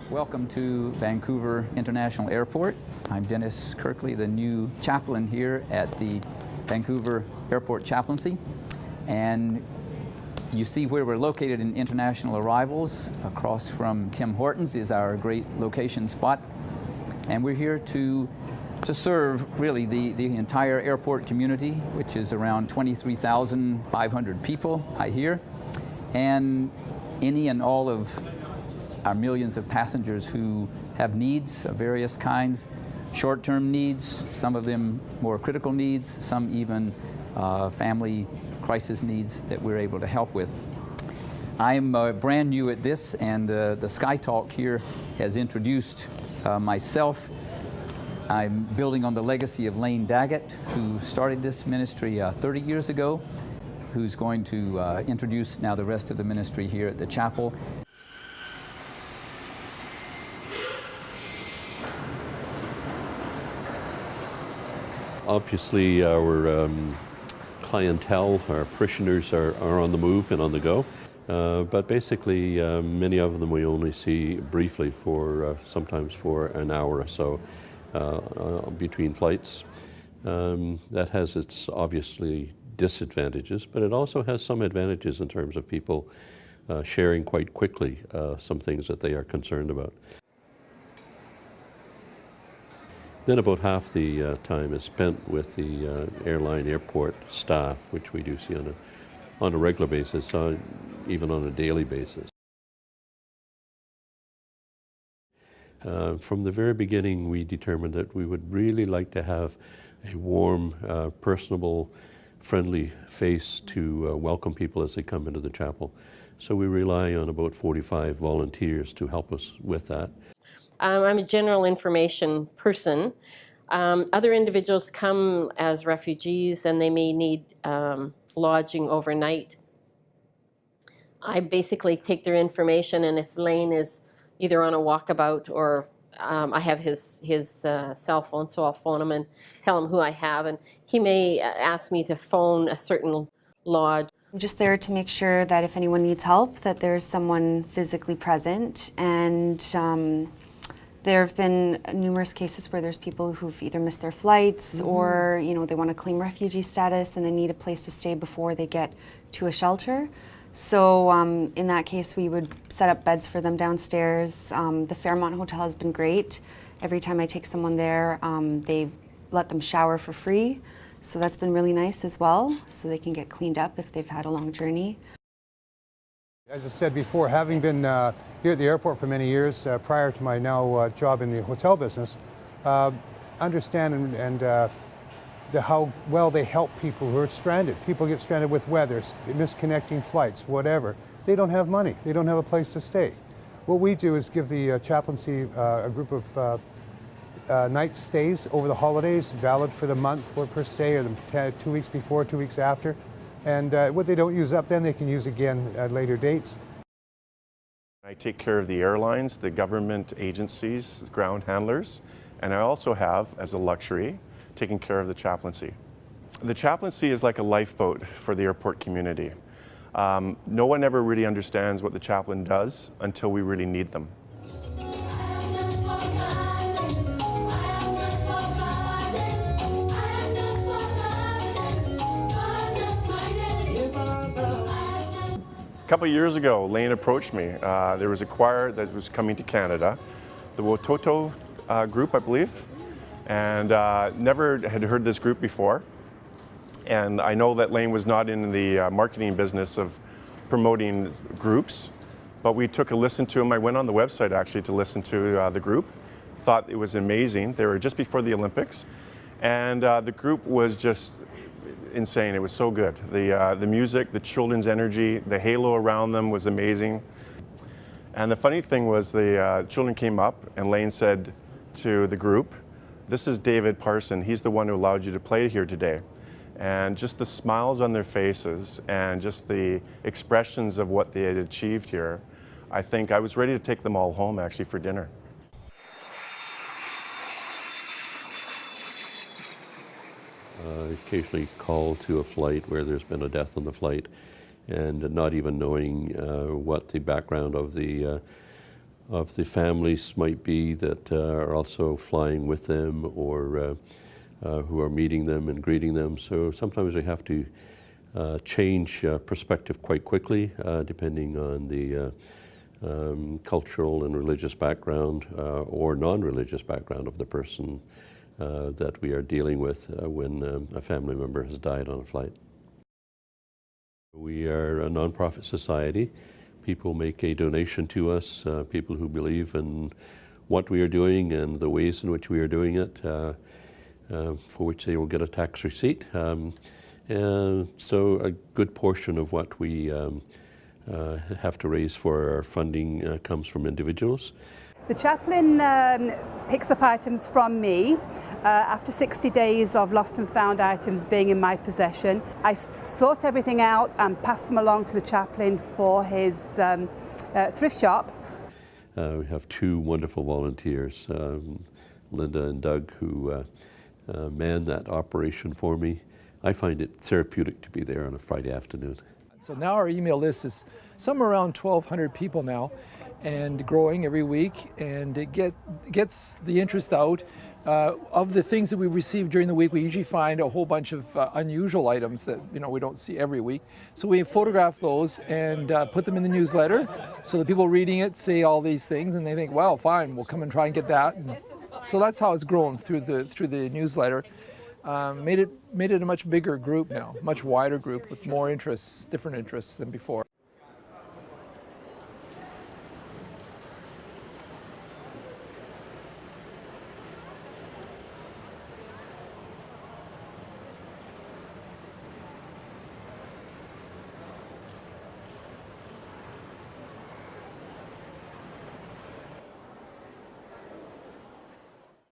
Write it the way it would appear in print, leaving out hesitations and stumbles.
Welcome to Vancouver International Airport. I'm Dennis Kirkley, the new chaplain here at the Vancouver Airport Chaplaincy. And you see where we're located in international arrivals. Across from Tim Hortons is our great location spot. And we're here to serve really the entire airport community, which is around 23,500 people, I hear, and any and all of our millions of passengers who have needs of various kinds, short-term needs, some of them more critical needs, some even family crisis needs that we're able to help with. I'm brand new at this, and the Sky Talk here has introduced myself. I'm building on the legacy of Lane Daggett, who started this ministry 30 years ago, who's going to introduce now the rest of the ministry here at the chapel. Obviously, our clientele, our parishioners are on the move and on the go. But basically, many of them we only see briefly for sometimes for an hour or so between flights. That has its obviously disadvantages, but it also has some advantages in terms of people sharing quite quickly some things that they are concerned about. Then about half the time is spent with the airline airport staff, which we do see on a regular basis, even on a daily basis. From the very beginning, we determined that we would really like to have a warm, personable, friendly face to welcome people as they come into the chapel. So we rely on about 45 volunteers to help us with that. I'm a general information person. Other individuals come as refugees and they may need lodging overnight. I basically take their information, and if Lane is either on a walkabout or I have his cell phone, so I'll phone him and tell him who I have, and he may ask me to phone a certain lodge. I'm just there to make sure that if anyone needs help, that there's someone physically present, and there have been numerous cases where there's people who've either missed their flights or, you know, they want to claim refugee status and they need a place to stay before they get to a shelter. So in that case, we would set up beds for them downstairs. The Fairmont Hotel has been great. Every time I take someone there, they let them shower for free. So that's been really nice as well, so they can get cleaned up if they've had a long journey. As I said before, having been here at the airport for many years, prior to my now job in the hotel business, understand how well they help people who are stranded. People get stranded with weather, misconnecting flights, whatever. They don't have money. They don't have a place to stay. What we do is give the chaplaincy a group of night stays over the holidays, valid for the month per stay, or the 2 weeks before, 2 weeks after. And what they don't use up then, they can use again at later dates. I take care of the airlines, the government agencies, the ground handlers, and I also have, as a luxury, taking care of the chaplaincy. The chaplaincy is like a lifeboat for the airport community. No one ever really understands what the chaplain does until we really need them. A couple of years ago, Lane approached me. There was a choir that was coming to Canada, the Wototo group, I believe, and never had heard this group before. And I know that Lane was not in the marketing business of promoting groups, but we took a listen to him. I went on the website actually to listen to the group. Thought it was amazing. They were just before the Olympics, and the group was just insane. It was so good. The music, the children's energy, the halo around them was amazing. And the funny thing was the children came up and Lane said to the group, "This is David Parson. He's the one who allowed you to play here today." And just the smiles on their faces and just the expressions of what they had achieved here, I think I was ready to take them all home actually for dinner. Occasionally call to a flight where there's been a death on the flight, and not even knowing what the background of the of the families might be that are also flying with them, or who are meeting them and greeting them. So sometimes we have to change perspective quite quickly, depending on the cultural and religious background or non-religious background of the person that we are dealing with when a family member has died on a flight. We are a nonprofit society. People make a donation to us, people who believe in what we are doing and the ways in which we are doing it, for which they will get a tax receipt. And so a good portion of what we have to raise for our funding comes from individuals. The chaplain picks up items from me after 60 days of lost and found items being in my possession. I sort everything out and pass them along to the chaplain for his thrift shop. We have two wonderful volunteers, Linda and Doug, who man that operation for me. I find it therapeutic to be there on a Friday afternoon. So now our email list is somewhere around 1,200 people now, and growing every week, and it gets the interest out. Of the things that we receive during the week, we usually find a whole bunch of unusual items that we don't see every week. So we photograph those and put them in the newsletter, so the people reading it see all these things and they think, well, fine, we'll come and try and get that. And so that's how it's grown through the newsletter. Made it a much bigger group now, much wider group with more interests, different interests than before.